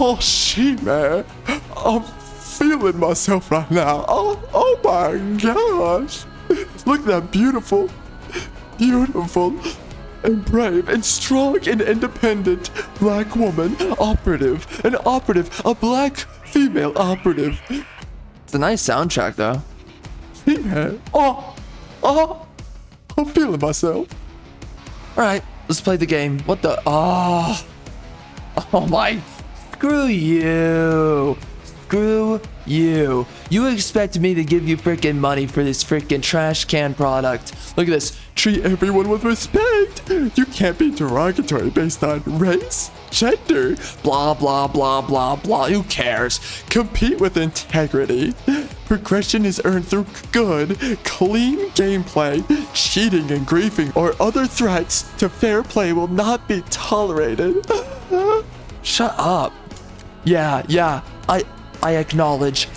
Oh, shit, man. I'm feeling myself right now. Oh my gosh. Look at that beautiful and brave and strong and independent black woman operative. A black female operative. It's a nice soundtrack, though. Yeah. I'm feeling myself. All right, let's play the game. What the? Oh my. Screw you. You expect me to give you freaking money for this freaking trash can product. Look at this. Treat everyone with respect. You can't be derogatory based on race, gender, Blah, blah, blah, blah, blah. Who cares? compete with integrity. Progression is earned through good, clean gameplay. Cheating and griefing or other threats to fair play will not be tolerated. Shut up. Yeah. I acknowledge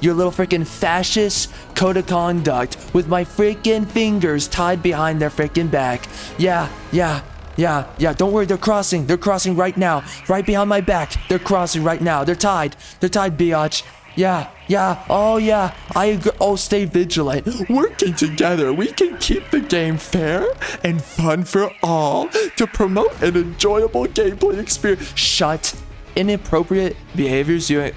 your little freaking fascist code of conduct with my freaking fingers tied behind their freaking back. Yeah. Don't worry, they're crossing. They're crossing right now. Right behind my back. They're crossing right now. They're tied, biatch. Yeah. Oh, yeah. I agree. Oh, stay vigilant. Working together, we can keep the game fair and fun for all to promote an enjoyable gameplay experience. Shut. Inappropriate behaviors to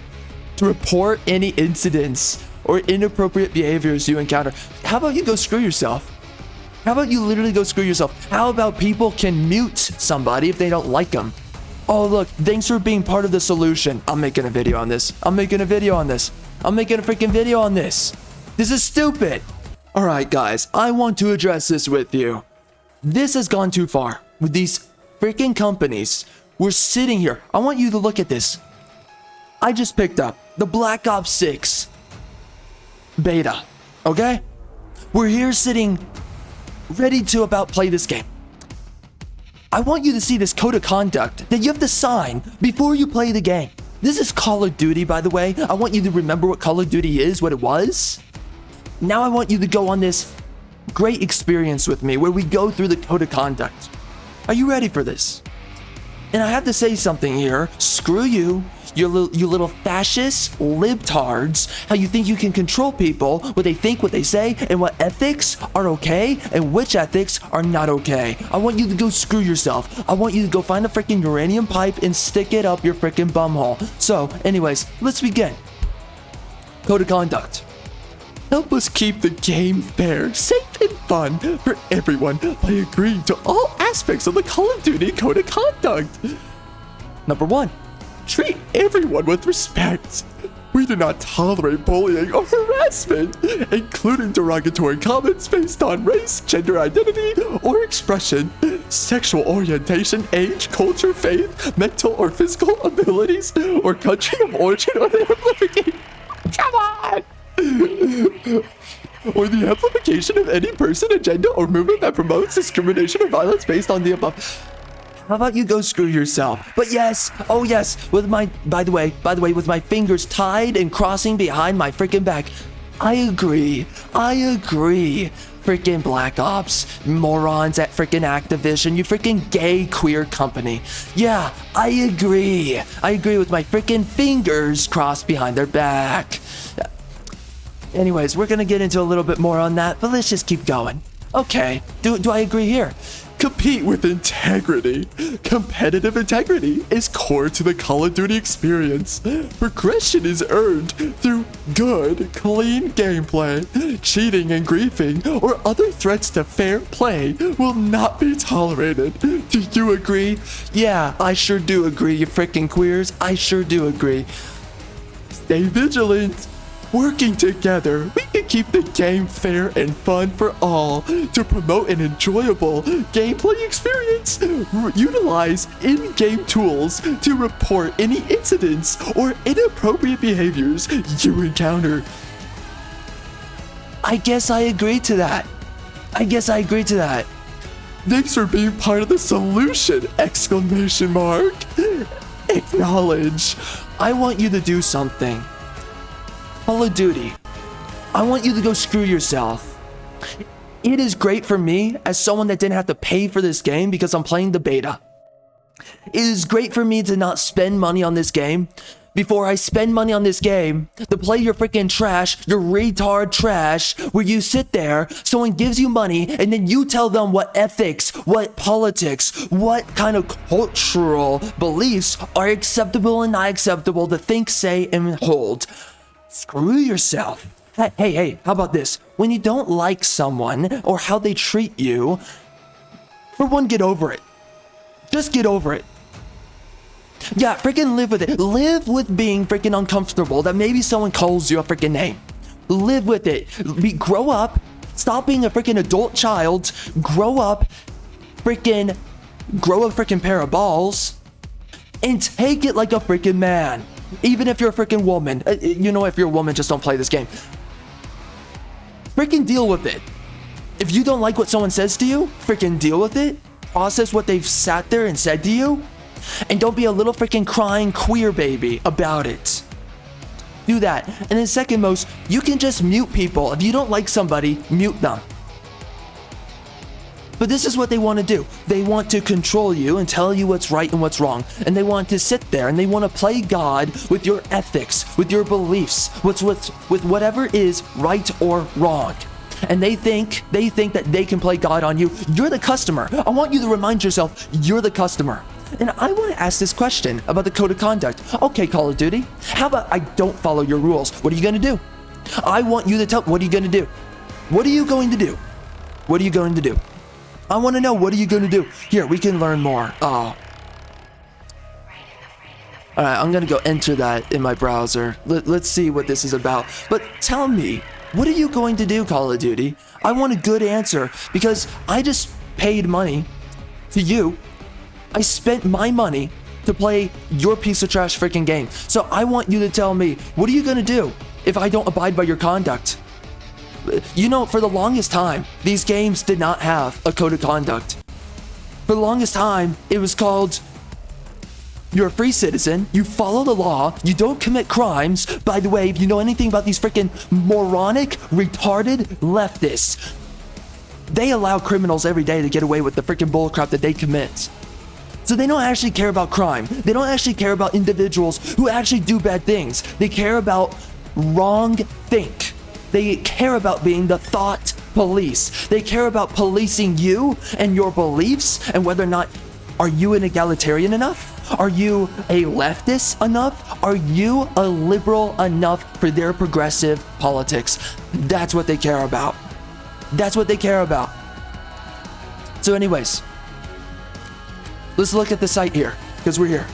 report any incidents or inappropriate behaviors you encounter. How about you go screw yourself? How about you literally go screw yourself? How about people can mute somebody if they don't like them? Oh, look, thanks for being part of the solution. I'm making a video on this. I'm making a freaking video on this. This is stupid. All right, guys, I want to address this with you. This has gone too far with these freaking companies. We're sitting here. I want you to look at this. I just picked up the Black Ops 6 beta, okay? We're here sitting ready to about play this game. I want you to see this code of conduct that you have to sign before you play the game. This is Call of Duty, by the way. I want you to remember what Call of Duty is, what it was. Now I want you to go on this great experience with me where we go through the code of conduct. Are you ready for this? And I have to say something here. Screw you, you little fascist libtards. How you think you can control people, what they think, what they say, and what ethics are okay, and which ethics are not okay. I want you to go screw yourself. I want you to go find a freaking uranium pipe and stick it up your freaking bumhole. So, anyways, let's begin. Code of conduct. Help us keep the game fair, safe, and fun for everyone by agreeing to all aspects of the Call of Duty Code of Conduct. Number 1. Treat everyone with respect. We do not tolerate bullying or harassment, including derogatory comments based on race, gender identity, or expression, sexual orientation, age, culture, faith, mental or physical abilities, or country of origin or the amplification. Come on! Or the amplification of any person, agenda, or movement that promotes discrimination or violence based on the above. How about you go screw yourself? But yes, oh yes, with my, by the way, with my fingers tied and crossing behind my freaking back. I agree. Freaking Black Ops, morons at freaking Activision, you freaking gay queer company. Yeah, I agree with my freaking fingers crossed behind their back. Anyways, we're gonna get into a little bit more on that, but let's just keep going. Okay, do I agree here? Compete with integrity. Competitive integrity is core to the Call of Duty experience. Progression is earned through good, clean gameplay. Cheating and griefing or other threats to fair play will not be tolerated. Do you agree? Yeah, I sure do agree, you freaking queers. I sure do agree. Stay vigilant. Working together, we can keep the game fair and fun for all to promote an enjoyable gameplay experience. Utilize in-game tools to report any incidents or inappropriate behaviors you encounter. I guess I agree to that. Thanks for being part of the solution! ! Acknowledge. I want you to do something. Call of Duty, I want you to go screw yourself. It is great for me as someone that didn't have to pay for this game because I'm playing the beta. It is great for me to not spend money on this game before I spend money on this game to play your freaking trash, your retard trash, where you sit there, someone gives you money, and then you tell them what ethics, what politics, what kind of cultural beliefs are acceptable and not acceptable to think, say, and hold. Screw yourself. Hey, how about this? When you don't like someone or how they treat you, for one, get over it. Just get over it. Yeah, freaking live with it. Live with being freaking uncomfortable that maybe someone calls you a freaking name. Live with it. Grow up. Stop being a freaking adult child. Grow a freaking pair of balls and take it like a freaking man. Even if you're a freaking woman. You know, if you're a woman, just don't play this game. Freaking deal with it. If you don't like what someone says to you, freaking deal with it. Process what they've sat there and said to you. And don't be a little freaking crying queer baby about it. Do that. And then second most, you can just mute people. If you don't like somebody, mute them. But this is what they want to do. They want to control you and tell you what's right and what's wrong. And they want to sit there and they want to play God with your ethics, with your beliefs, with whatever is right or wrong. And they think that they can play God on you. You're the customer. I want you to remind yourself, you're the customer. And I want to ask this question about the code of conduct. Okay, Call of Duty, how about I don't follow your rules? What are you going to do? I want you to tell, what are you going to do? What are you going to do? What are you going to do? I want to know, what are you going to do? Here, we can learn more. Oh. All right, I'm going to go enter that in my browser. Let's see what this is about. But tell me, what are you going to do, Call of Duty? I want a good answer because I just paid money to you. I spent my money to play your piece of trash freaking game. So I want you to tell me, what are you going to do if I don't abide by your conduct? You know, for the longest time, these games did not have a code of conduct. For the longest time, it was called, you're a free citizen, you follow the law, you don't commit crimes. By the way, if you know anything about these freaking moronic, retarded leftists, they allow criminals every day to get away with the freaking bullcrap that they commit. So they don't actually care about crime. They don't actually care about individuals who actually do bad things. They care about wrong think. They care about being the thought police. They care about policing you and your beliefs and whether or not, are you an egalitarian enough? Are you a leftist enough? Are you a liberal enough for their progressive politics? That's what they care about. That's what they care about. So anyways, let's look at the site here, because we're here.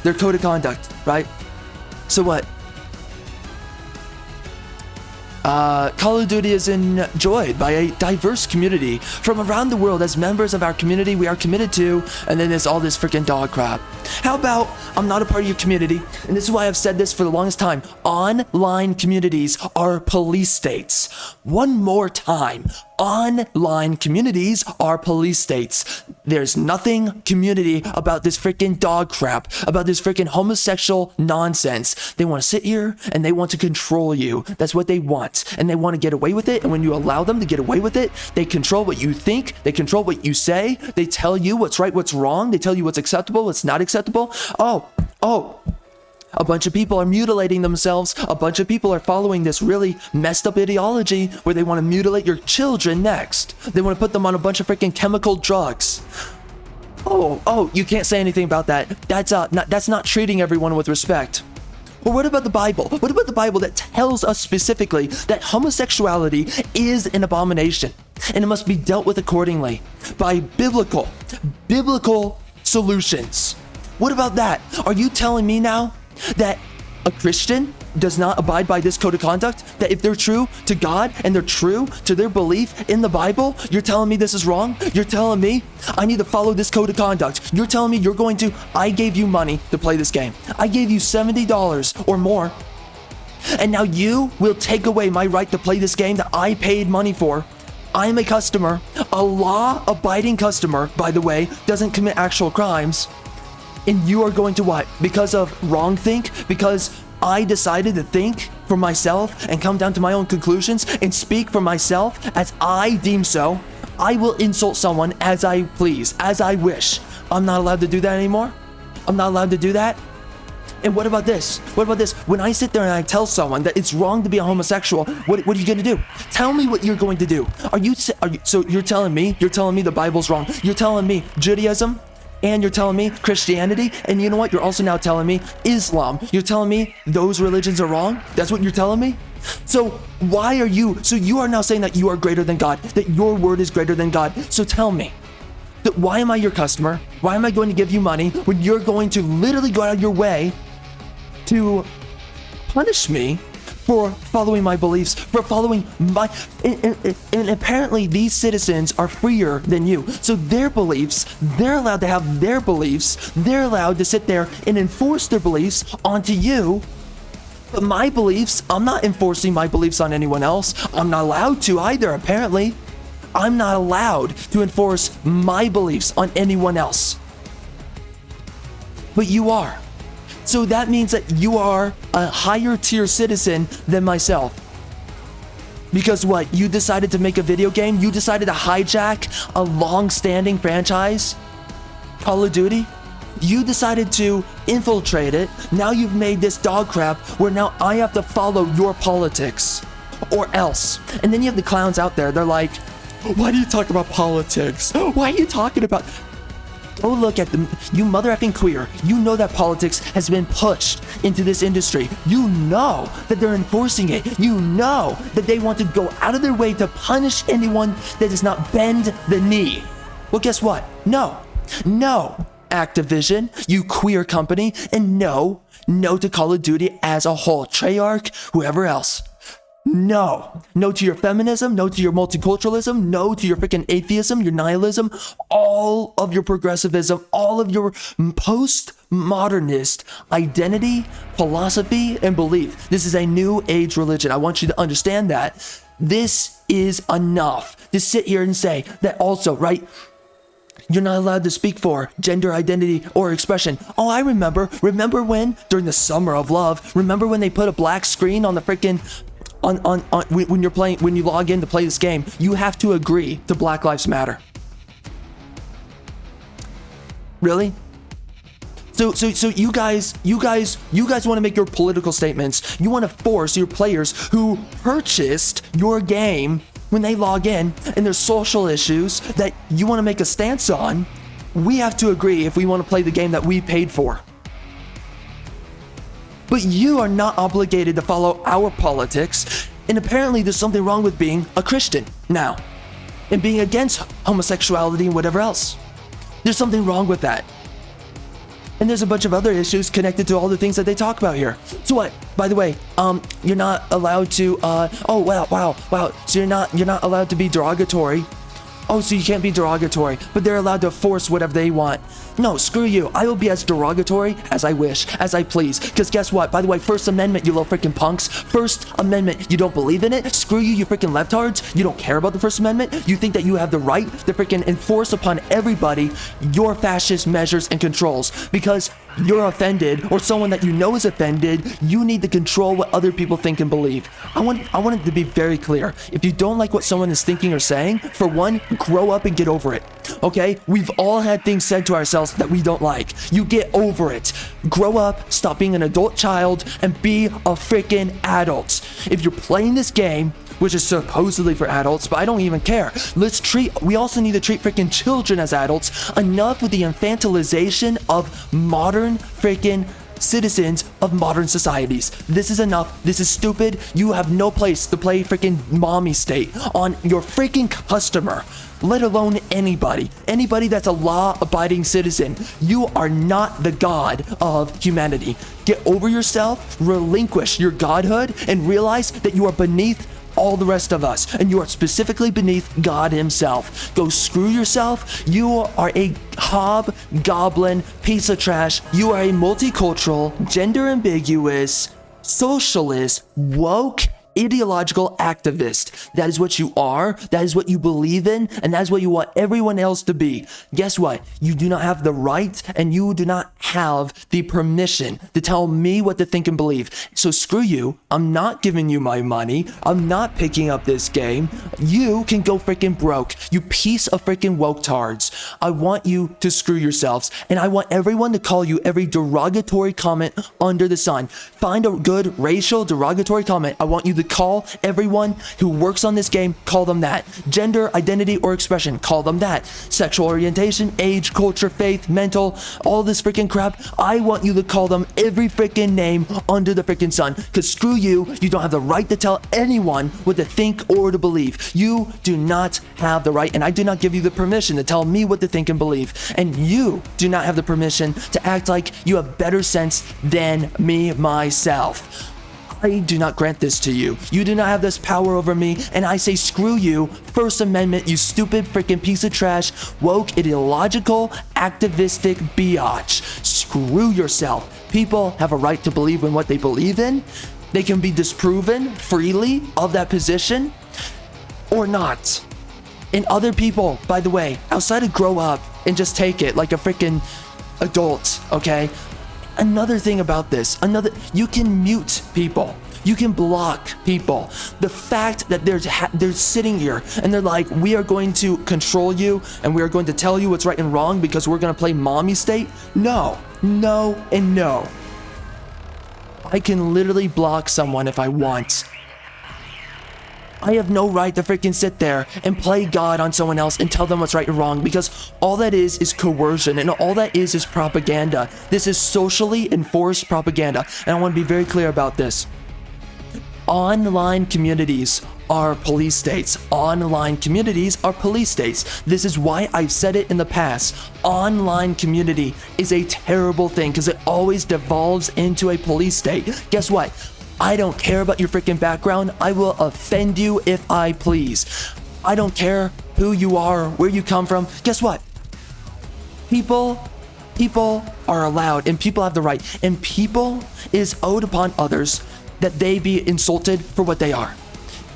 Their code of conduct, right? So what? Call of Duty is enjoyed by a diverse community from around the world. As members of our community, we are committed to, and then there's all this freaking dog crap. How about, I'm not a part of your community, and this is why I've said this for the longest time. Online communities are police states. One more time. Online communities are police states. There's nothing community about this freaking dog crap, about this freaking homosexual nonsense. They want to sit here and they want to control you. That's what they want. And they want to get away with it. And when you allow them to get away with it, they control what you think. They control what you say. They tell you what's right, what's wrong. They tell you what's acceptable, what's not acceptable. A bunch of people are mutilating themselves. A bunch of people are following this really messed up ideology where they want to mutilate your children next. They want to put them on a bunch of freaking chemical drugs. Oh, you can't say anything about that. That's not treating everyone with respect. Well, what about the Bible? What about the Bible that tells us specifically that homosexuality is an abomination and it must be dealt with accordingly by biblical solutions? What about that? Are you telling me now that a Christian does not abide by this code of conduct? That if they're true to God and they're true to their belief in the Bible, you're telling me this is wrong? You're telling me I need to follow this code of conduct? You're telling me I gave you money to play this game. I gave you $70 or more. And now you will take away my right to play this game that I paid money for. I am a customer. A law-abiding customer, by the way, doesn't commit actual crimes. And you are going to what? Because of wrong think? Because I decided to think for myself and come down to my own conclusions and speak for myself as I deem so, I will insult someone as I please, as I wish. I'm not allowed to do that anymore? I'm not allowed to do that? And what about this? What about this? When I sit there and I tell someone that it's wrong to be a homosexual, what are you going to do? Tell me what you're going to do. So you're telling me the Bible's wrong. You're telling me Judaism, and you're telling me Christianity, and you know what? You're also now telling me Islam. You're telling me those religions are wrong? That's what you're telling me? So you are now saying that you are greater than God, that your word is greater than God. So tell me, why am I your customer? Why am I going to give you money when you're going to literally go out of your way to punish me for following my beliefs, for following my... And apparently these citizens are freer than you. So their beliefs, they're allowed to have their beliefs. They're allowed to sit there and enforce their beliefs onto you. But my beliefs, I'm not enforcing my beliefs on anyone else. I'm not allowed to either, apparently. I'm not allowed to enforce my beliefs on anyone else. But you are. So that means that you are a higher tier citizen than myself. Because what? You decided to make a video game? You decided to hijack a long-standing franchise? Call of Duty? You decided to infiltrate it. Now you've made this dog crap where now I have to follow your politics. Or else. And then you have the clowns out there. They're like, why do you talk about politics? Why are you talking about... Oh, look at them. You mother effing queer. You know that politics has been pushed into this industry. You know that they're enforcing it. You know that they want to go out of their way to punish anyone that does not bend the knee. Well, guess what? No, Activision, you queer company, and no to Call of Duty as a whole. Treyarch, whoever else. No to your feminism, no to your multiculturalism, no to your freaking atheism, your nihilism, all of your progressivism, all of your postmodernist identity, philosophy, and belief. This is a new age religion. I want you to understand that. This is enough to sit here and say that also, right? You're not allowed to speak for gender identity or expression. Oh, I remember when during the summer of love, remember when they put a black screen on the freaking when you log in to play this game, you have to agree to Black Lives Matter. Really? So you guys want to make your political statements. You want to force your players who purchased your game when they log in, and there's social issues that you want to make a stance on. We have to agree if we want to play the game that we paid for. But you are not obligated to follow our politics, and apparently there's something wrong with being a Christian now, and being against homosexuality and whatever else. There's something wrong with that. And there's a bunch of other issues connected to all the things that they talk about here. So what? By the way, you're not allowed to, oh, wow. So you're not allowed to be derogatory. Oh, so you can't be derogatory, but they're allowed to force whatever they want. No, screw you. I will be as derogatory as I wish, as I please. Because guess what? By the way, First Amendment, you little freaking punks. First Amendment, you don't believe in it? Screw you, you freaking leftards. You don't care about the First Amendment? You think that you have the right to freaking enforce upon everybody your fascist measures and controls. Because you're offended, or someone that you know is offended, you need to control what other people think and believe. I want it to be very clear. If you don't like what someone is thinking or saying, for one, grow up and get over it. Okay? We've all had things said to ourselves that we don't like. You get over it. Grow up, stop being an adult child, and be a freaking adult. If you're playing this game, which is supposedly for adults, but I don't even care. We also need to treat freaking children as adults. Enough with the infantilization of modern freaking citizens of modern societies. This is enough. This is stupid. You have no place to play freaking mommy state on your freaking customer, let alone anybody that's a law-abiding citizen. You are not the god of humanity. Get over yourself, relinquish your godhood, and realize that you are beneath all the rest of us, and you are specifically beneath God himself. Go screw yourself. You are a hobgoblin piece of trash. You are a multicultural, gender ambiguous, socialist, woke ideological activist. That is what you are. That is what you believe in. And that is what you want everyone else to be. Guess what? You do not have the right and you do not have the permission to tell me what to think and believe. So screw you. I'm not giving you my money. I'm not picking up this game. You can go freaking broke. You piece of freaking woke tards. I want you to screw yourselves. And I want everyone to call you every derogatory comment under the sun. Find a good racial derogatory comment. I want you to call everyone who works on this game, call them that. Gender, identity, or expression, call them that. Sexual orientation, age, culture, faith, mental, all this freaking crap. I want you to call them every freaking name under the freaking sun. Because screw you, you don't have the right to tell anyone what to think or to believe. You do not have the right, and I do not give you the permission to tell me what to think and believe. And you do not have the permission to act like you have better sense than me myself. I do not grant this to you. You do not have this power over me, and I say screw you, First Amendment, you stupid freaking piece of trash, woke, ideological, activistic biatch. Screw yourself. People have a right to believe in what they believe in. They can be disproven freely of that position or not. And other people, by the way, outside of grow up and just take it like a freaking adult, okay? Another thing about this, you can mute people. You can block people. The fact that they're sitting here and they're like, we are going to control you and we are going to tell you what's right and wrong because we're going to play mommy state. No, no, and no. I can literally block someone if I want. I have no right to freaking sit there and play God on someone else and tell them what's right and wrong, because all that is coercion, and all that is propaganda. This is socially enforced propaganda, and I want to be very clear about this. Online communities are police states. Online communities are police states. This is why I've said it in the past. Online community is a terrible thing because it always devolves into a police state. Guess what? I don't care about your freaking background. I will offend you if I please. I don't care who you are, where you come from. Guess what? People are allowed, and people have the right, and people is owed upon others that they be insulted for what they are.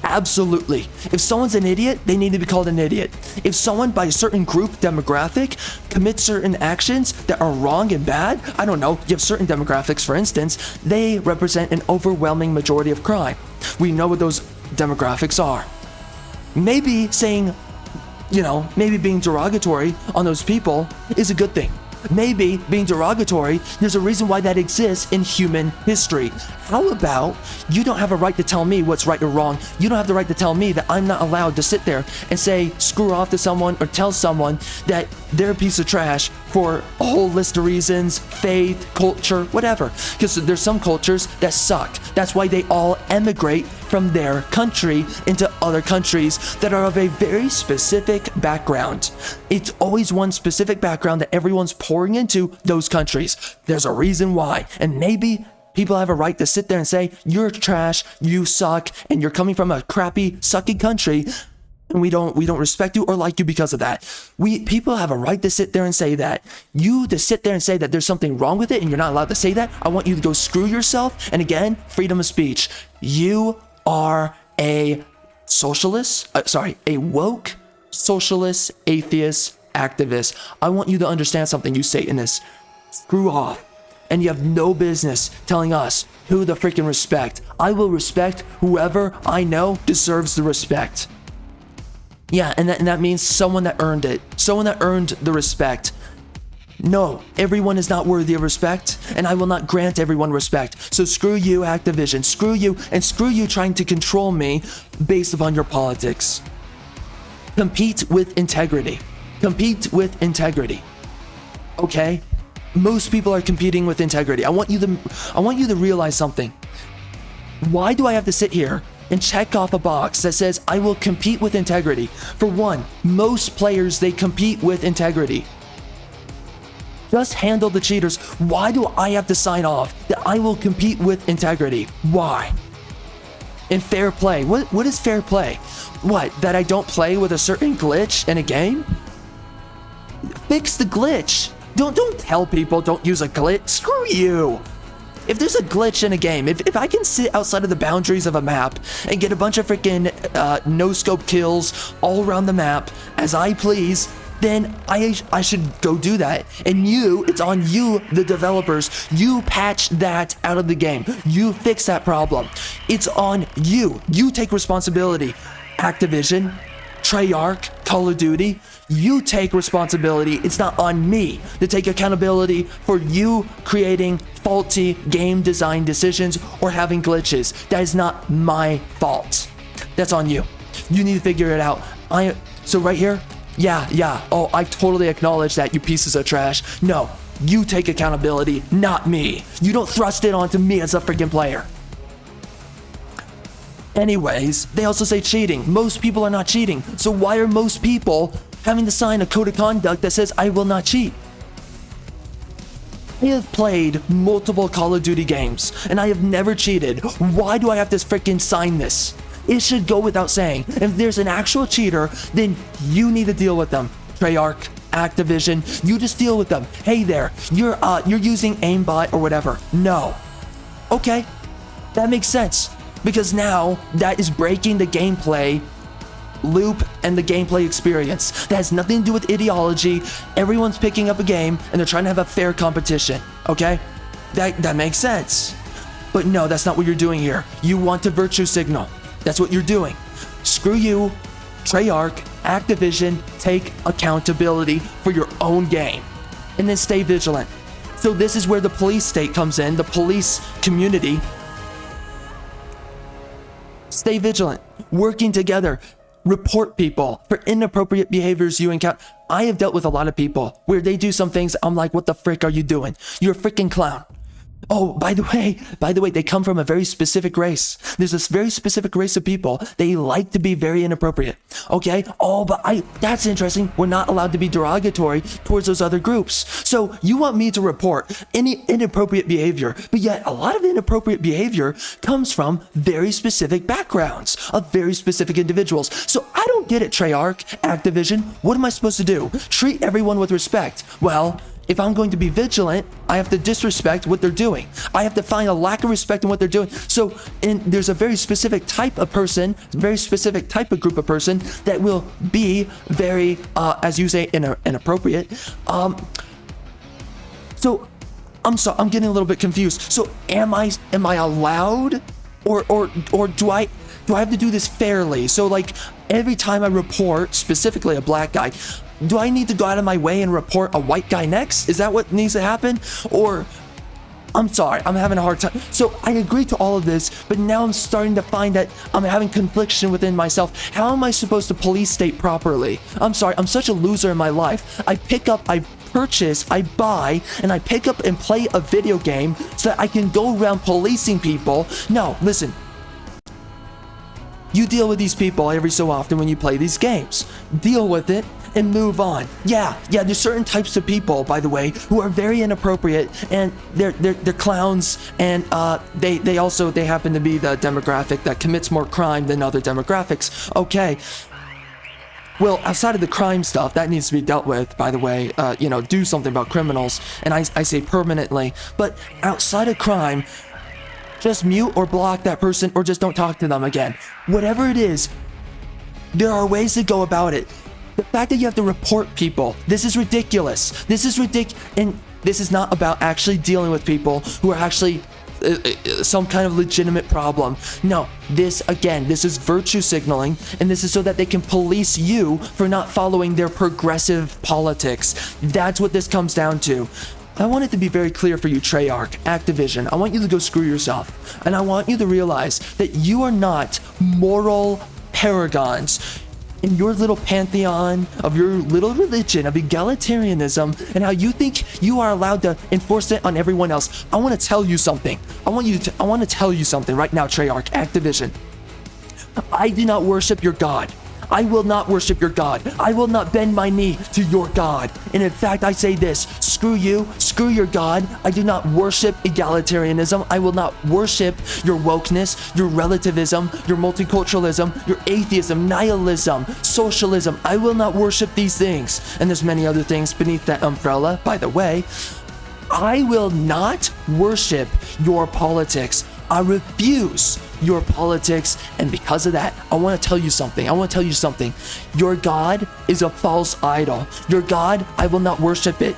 Absolutely. If someone's an idiot, they need to be called an idiot. If someone by a certain group demographic commits certain actions that are wrong and bad, I don't know, you have certain demographics, for instance, they represent an overwhelming majority of crime. We know what those demographics are. Maybe saying, maybe being derogatory on those people is a good thing. Maybe being derogatory, there's a reason why that exists in human history. How about you don't have a right to tell me what's right or wrong? You don't have the right to tell me that I'm not allowed to sit there and say screw off to someone or tell someone that they're a piece of trash for a whole list of reasons, faith, culture, whatever. Because there's some cultures that suck. That's why they all emigrate from their country into other countries that are of a very specific background. It's always one specific background that everyone's pouring into those countries. There's a reason why. And maybe people have a right to sit there and say, you're trash, you suck, and you're coming from a crappy, sucky country, and we don't respect you or like you because of that. People have a right to sit there and say that. You to sit there and say that there's something wrong with it and you're not allowed to say that, I want you to go screw yourself. And again, freedom of speech. You are a socialist, a woke socialist, atheist, activist. I want you to understand something, you Satanists. Screw off. And you have no business telling us who to freaking respect. I will respect whoever I know deserves the respect. Yeah, and that means someone that earned it. Someone that earned the respect. No, everyone is not worthy of respect, and I will not grant everyone respect. So screw you, Activision. Screw you, and screw you trying to control me based upon your politics. Compete with integrity. Compete with integrity. Okay? Most people are competing with integrity. I want you to realize something. Why do I have to sit here and check off a box that says I will compete with integrity? For one, most players, they compete with integrity. Just handle the cheaters. Why do I have to sign off that I will compete with integrity? Why? And fair play. What is fair play? What? That I don't play with a certain glitch in a game? Fix the glitch. Don't tell people don't use a glitch. Screw you. if there's a glitch in a game, if I can sit outside of the boundaries of a map and get a bunch of freaking no-scope kills all around the map as I please, then I should go do that. And it's on you, the developers. You patch that out of the game. You fix that problem. It's on you. You take responsibility. Activision, Treyarch, Call of Duty, you take responsibility. It's not on me to take accountability for you creating faulty game design decisions or having glitches. That is not my fault. That's on you. You need to figure it out. So right here, yeah. Oh, I totally acknowledge that, you pieces of trash. No, you take accountability, not me. You don't thrust it onto me as a freaking player. Anyways, they also say cheating. Most people are not cheating. So why are most people having to sign a code of conduct that says I will not cheat? I have played multiple Call of Duty games and I have never cheated. Why do I have to freaking sign this? It should go without saying. If there's an actual cheater, then you need to deal with them. Treyarch, Activision, you just deal with them. Hey there, you're using aimbot or whatever. No. Okay, that makes sense. Because now that is breaking the gameplay loop and the gameplay experience. That has nothing to do with ideology. Everyone's picking up a game and they're trying to have a fair competition. Okay? That makes sense. But no, that's not what you're doing here. You want to virtue signal. That's what you're doing. Screw you, Treyarch, Activision, take accountability for your own game. And then stay vigilant. So this is where the police state comes in, the police community. Stay vigilant, working together, report people for inappropriate behaviors you encounter. I have dealt with a lot of people where they do some things, I'm like, what the frick are you doing? You're a freaking clown. Oh, by the way, they come from a very specific race. There's this very specific race of people. They like to be very inappropriate. Okay? Oh, but that's interesting. We're not allowed to be derogatory towards those other groups. So you want me to report any inappropriate behavior, but yet a lot of inappropriate behavior comes from very specific backgrounds of very specific individuals. So I don't get it, Treyarch, Activision. What am I supposed to do? Treat everyone with respect. Well, if I'm going to be vigilant, I have to disrespect what they're doing. I have to find a lack of respect in what they're doing. So there's a very specific type of person, very specific type of group of person that will be very, as you say, inappropriate. So I'm sorry, I'm getting a little bit confused. So am I allowed, or do I have to do this fairly? So like every time I report specifically a black guy, do I need to go out of my way and report a white guy next? Is that what needs to happen? Or, I'm sorry, I'm having a hard time. So I agree to all of this, but now I'm starting to find that I'm having confliction within myself. How am I supposed to police state properly? I'm sorry, I'm such a loser in my life. I purchase, I buy, and I pick up and play a video game so that I can go around policing people. No, listen. You deal with these people every so often when you play these games. Deal with it and move on. Yeah, there's certain types of people, by the way, who are very inappropriate, and they're clowns, and they happen to be the demographic that commits more crime than other demographics. Okay. Well, outside of the crime stuff, that needs to be dealt with, by the way. Do something about criminals, and I say permanently. But outside of crime, just mute or block that person, or just don't talk to them again. Whatever it is, there are ways to go about it. The fact that you have to report people, this is ridiculous. This is ridiculous, and this is not about actually dealing with people who are actually some kind of legitimate problem. No, this is virtue signaling, and this is so that they can police you for not following their progressive politics. That's what this comes down to. I want it to be very clear for you, Treyarch, Activision. I want you to go screw yourself, and I want you to realize that you are not moral paragons in your little pantheon of your little religion of egalitarianism and how you think you are allowed to enforce it on everyone else. I want to tell you something. I want to tell you something right now, Treyarch, Activision. I do not worship your God. I will not worship your God. I will not bend my knee to your God. And in fact, I say this, screw you, screw your God. I do not worship egalitarianism. I will not worship your wokeness, your relativism, your multiculturalism, your atheism, nihilism, socialism. I will not worship these things. And there's many other things beneath that umbrella, by the way. I will not worship your politics. I refuse your politics. And because of that, I want to tell you something. Your God is a false idol. Your God, I will not worship it.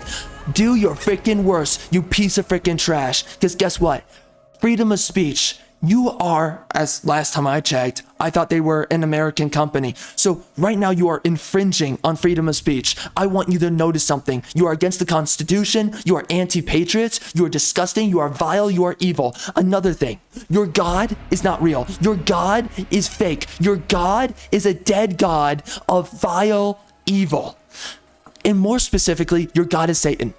Do your freaking worst, you piece of freaking trash. Because guess what? Freedom of speech. You are, as last time I checked, I thought they were an American company. So right now you are infringing on freedom of speech. I want you to notice something. You are against the Constitution. You are anti-patriots. You are disgusting. You are vile. You are evil. Another thing, your God is not real. Your God is fake. Your God is a dead God of vile evil. And more specifically, your God is Satan.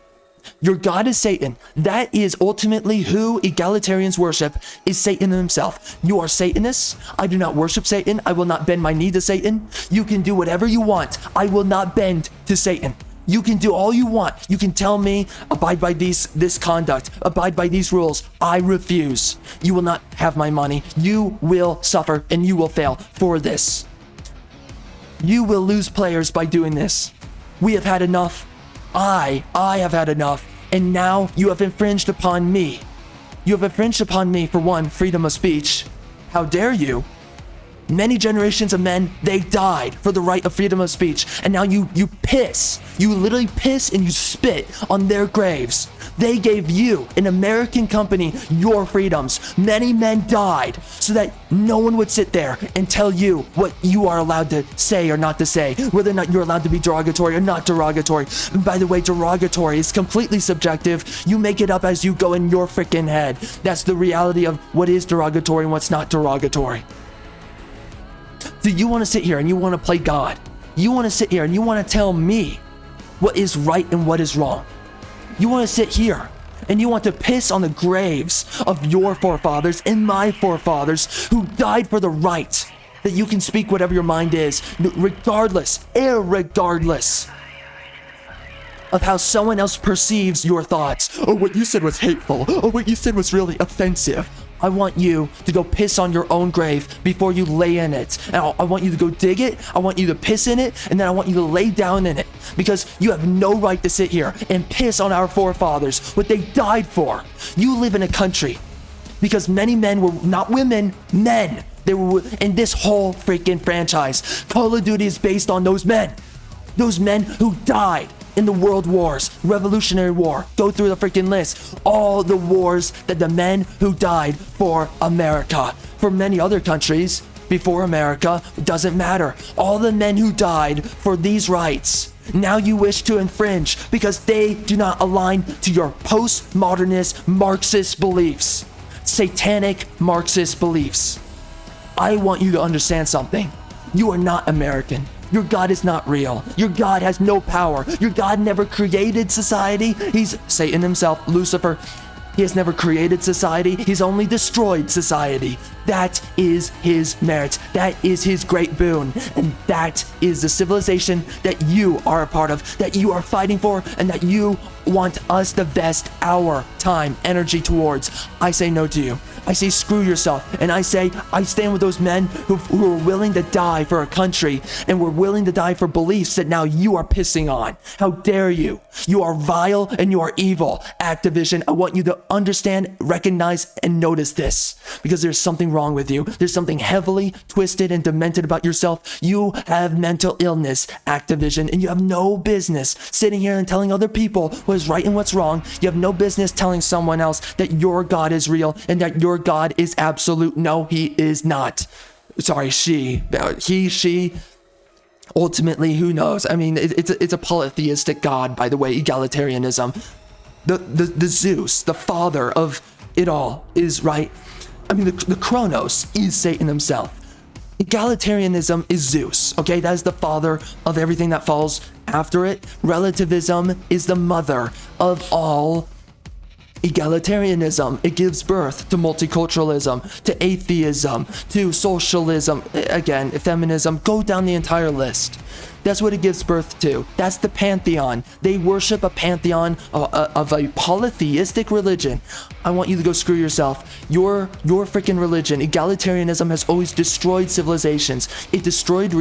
Your God is Satan. That is ultimately who egalitarians worship, is Satan himself. You are Satanists. I do not worship Satan. I will not bend my knee to Satan. You can do whatever you want. I will not bend to Satan. You can do all you want. You can tell me, abide by this conduct, abide by these rules. I refuse. You will not have my money. You will suffer and you will fail for this. You will lose players by doing this. We have had enough. I have had enough, and now you have infringed upon me. You have infringed upon me, for one, freedom of speech. How dare you? Many generations of men, they died for the right of freedom of speech, and now you piss. You literally piss and you spit on their graves. They gave you, an American company, your freedoms. Many men died so that no one would sit there and tell you what you are allowed to say or not to say, whether or not you're allowed to be derogatory or not derogatory. And by the way, derogatory is completely subjective. You make it up as you go in your freaking head. That's the reality of what is derogatory and what's not derogatory. So you want to sit here and you want to play God. You want to sit here and you want to tell me what is right and what is wrong. You want to sit here and you want to piss on the graves of your forefathers and my forefathers who died for the right that you can speak whatever your mind is, irregardless of how someone else perceives your thoughts. Oh, what you said was hateful. Oh, what you said was really offensive. I want you to go piss on your own grave before you lay in it. And I want you to go dig it. I want you to piss in it. And then I want you to lay down in it. Because you have no right to sit here and piss on our forefathers, what they died for. You live in a country because many men were not women, men. They were in this whole freaking franchise. Call of Duty is based on those men. Those men who died in the world wars, Revolutionary War, go through the freaking list. All the wars that the men who died for America. For many other countries before America, it doesn't matter. All the men who died for these rights. Now you wish to infringe because they do not align to your postmodernist Marxist beliefs. Satanic Marxist beliefs. I want you to understand something. You are not American. Your God is not real. Your God has no power. Your God never created society. He's Satan himself, Lucifer. He has never created society. He's only destroyed society. That is his merit. That is his great boon. And that is the civilization that you are a part of, that you are fighting for, and that you want us to vest our time, energy towards. I say no to you. I say screw yourself. And I say I stand with those men who are willing to die for a country and were willing to die for beliefs that now you are pissing on. How dare you? You are vile and you are evil. Activision, I want you to understand, recognize, and notice this, because there's something wrong with you. There's something heavily twisted and demented about yourself. You have mental illness, Activision, and you have no business sitting here and telling other people what is right and what's wrong. You have no business telling someone else that your God is real and that your God is absolute. No, he is not. Sorry, she. Ultimately, who knows? I mean, it's a polytheistic God, by the way, egalitarianism. The Zeus, the father of it all, is right. I mean, the Kronos is Satan himself. Egalitarianism is Zeus, okay? That is the father of everything that falls after it. Relativism is the mother of all egalitarianism. It gives birth to multiculturalism, to atheism, to socialism, again, feminism. Go down the entire list. That's what it gives birth to. That's the pantheon. They worship a pantheon of a polytheistic religion. I want you to go screw yourself. Your freaking religion, egalitarianism, has always destroyed civilizations. It destroyed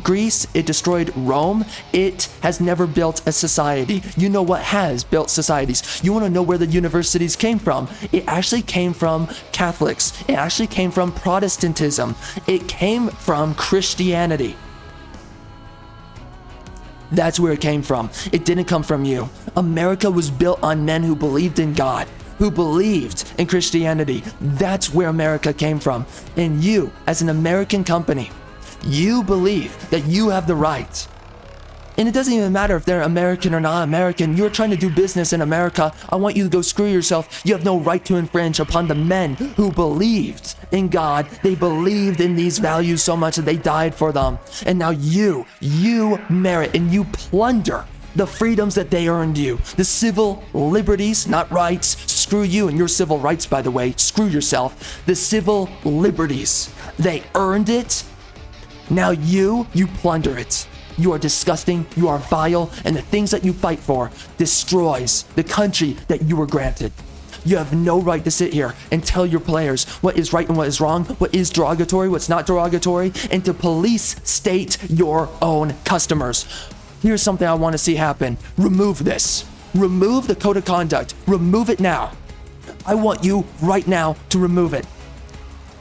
Greece. It destroyed Rome. It has never built a society. You know what has built societies? You want to know where the universities came from? It actually came from Catholics. It actually came from Protestantism. It came from Christianity. That's where it came from. It didn't come from you. America was built on men who believed in God, who believed in Christianity. That's where America came from. And you, as an American company, you believe that you have the right. And it doesn't even matter if they're American or not American. You're trying to do business in America. I want you to go screw yourself. You have no right to infringe upon the men who believed in God. They believed in these values so much that they died for them. And now you merit and you plunder the freedoms that they earned you. The civil liberties, not rights. Screw you and your civil rights, by the way. Screw yourself. The civil liberties. They earned it. Now you plunder it. You are disgusting, you are vile, and the things that you fight for destroys the country that you were granted. You have no right to sit here and tell your players what is right and what is wrong, what is derogatory, what's not derogatory, and to police state your own customers. Here's something I want to see happen. Remove this. Remove the code of conduct. Remove it now. I want you right now to remove it.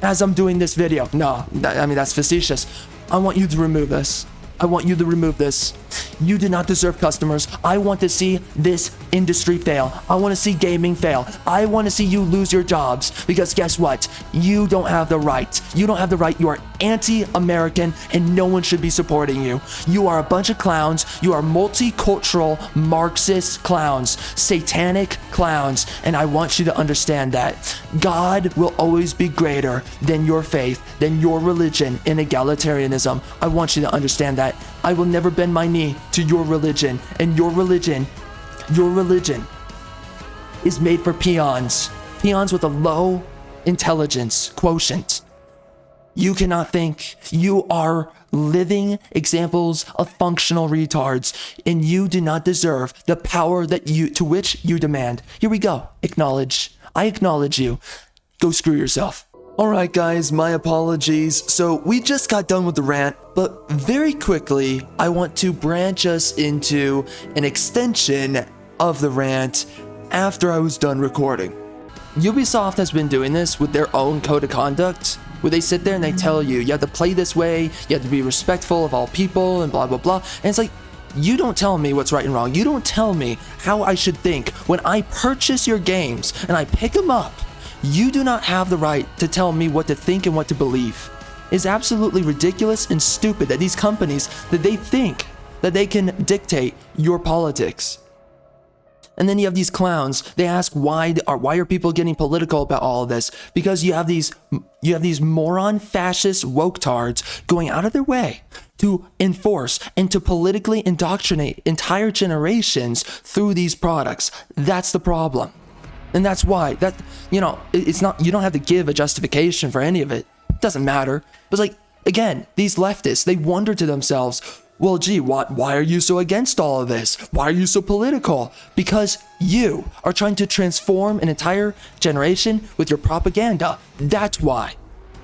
As I'm doing this video. No, that's facetious. I want you to remove this. I want you to remove this. You do not deserve customers. I want to see this industry fail. I want to see gaming fail. I want to see you lose your jobs because guess what? You don't have the right. You don't have the right. You are anti-American and no one should be supporting you. You are a bunch of clowns. You are multicultural Marxist clowns, satanic clowns, and I want you to understand that God will always be greater than your faith, than your religion in egalitarianism. I want you to understand that. I will never bend my knee to your religion, and your religion is made for peons with a low intelligence quotient. You cannot think. You are living examples of functional retards, and you do not deserve the power to which you demand. Here we go. Acknowledge. I acknowledge you. Go screw yourself. Alright guys, my apologies. So we just got done with the rant, but very quickly, I want to branch us into an extension of the rant after I was done recording. Ubisoft has been doing this with their own code of conduct, where they sit there and they tell you, you have to play this way, you have to be respectful of all people, and blah blah blah. And it's like, you don't tell me what's right and wrong. You don't tell me how I should think. When I purchase your games and I pick them up, you do not have the right to tell me what to think and what to believe. It's absolutely ridiculous and stupid that these companies, that they think that they can dictate your politics. And then you have these clowns. They ask why are people getting political about all of this? Because you have these moron fascist woke-tards going out of their way to enforce and to politically indoctrinate entire generations through these products. That's the problem. And that's why it's not, you don't have to give a justification for any of it. It doesn't matter. But like, again, these leftists, they wonder to themselves, well, gee, why are you so against all of this? Why are you so political? Because you are trying to transform an entire generation with your propaganda. That's why.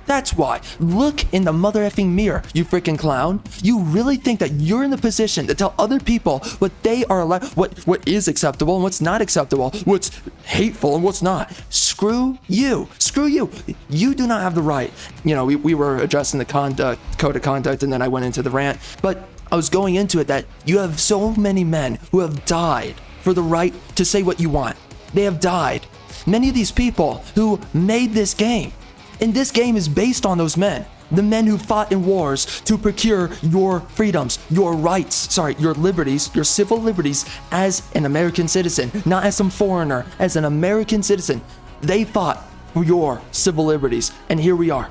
That's why. Look in the mother effing mirror, you freaking clown. You really think that you're in the position to tell other people what they are allowed, what is acceptable and what's not acceptable, what's hateful and what's not. Screw you. Screw you. You do not have the right. We were addressing the code of conduct, and then I went into the rant. But I was going into it that you have so many men who have died for the right to say what you want. They have died. Many of these people who made this game. And this game is based on those men. The men who fought in wars to procure your freedoms, your rights, your liberties, your civil liberties as an American citizen, not as some foreigner, as an American citizen. They fought for your civil liberties. And here we are.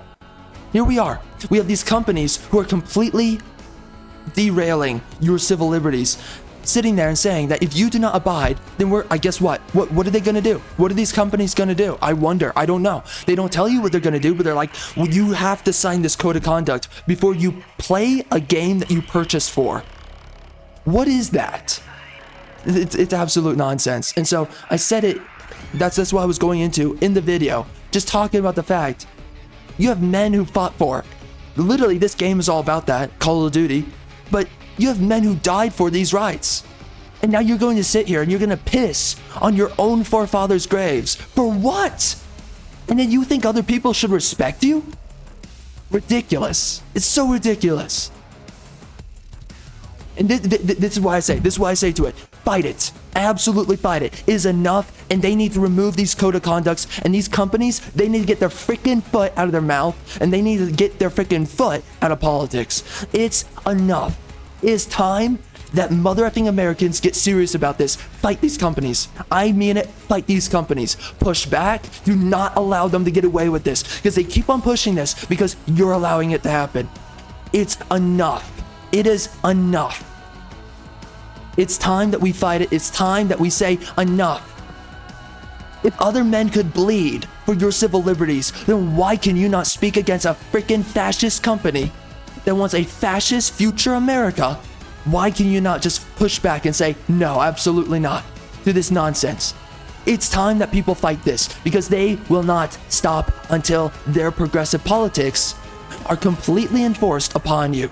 Here we are. We have these companies who are completely derailing your civil liberties, sitting there and saying that if you do not abide, then I guess what? What are they going to do? What are these companies going to do? I wonder. I don't know. They don't tell you what they're going to do, but they're like, well, you have to sign this code of conduct before you play a game that you purchased for. What is that? It's absolute nonsense. And so I said it, that's what I was going into in the video, just talking about the fact you have men who fought for it. Literally, this game is all about that, Call of Duty, but you have men who died for these rights. And now you're going to sit here and you're going to piss on your own forefathers' graves. For what? And then you think other people should respect you? Ridiculous. It's so ridiculous. And this is why I say to it, fight it. Absolutely fight it. It is enough, and they need to remove these code of conducts, and these companies, they need to get their freaking foot out of their mouth, and they need to get their freaking foot out of politics. It's enough. It is time that mother effing Americans get serious about this. Fight these companies. I mean it. Fight these companies. Push back. Do not allow them to get away with this, because they keep on pushing this because you're allowing it to happen. It's enough. It is enough. It's time that we fight it. It's time that we say enough. If other men could bleed for your civil liberties, then why can you not speak against a freaking fascist company that wants a fascist future America? Why can you not just push back and say, no, absolutely not, to this nonsense? It's time that people fight this, because they will not stop until their progressive politics are completely enforced upon you.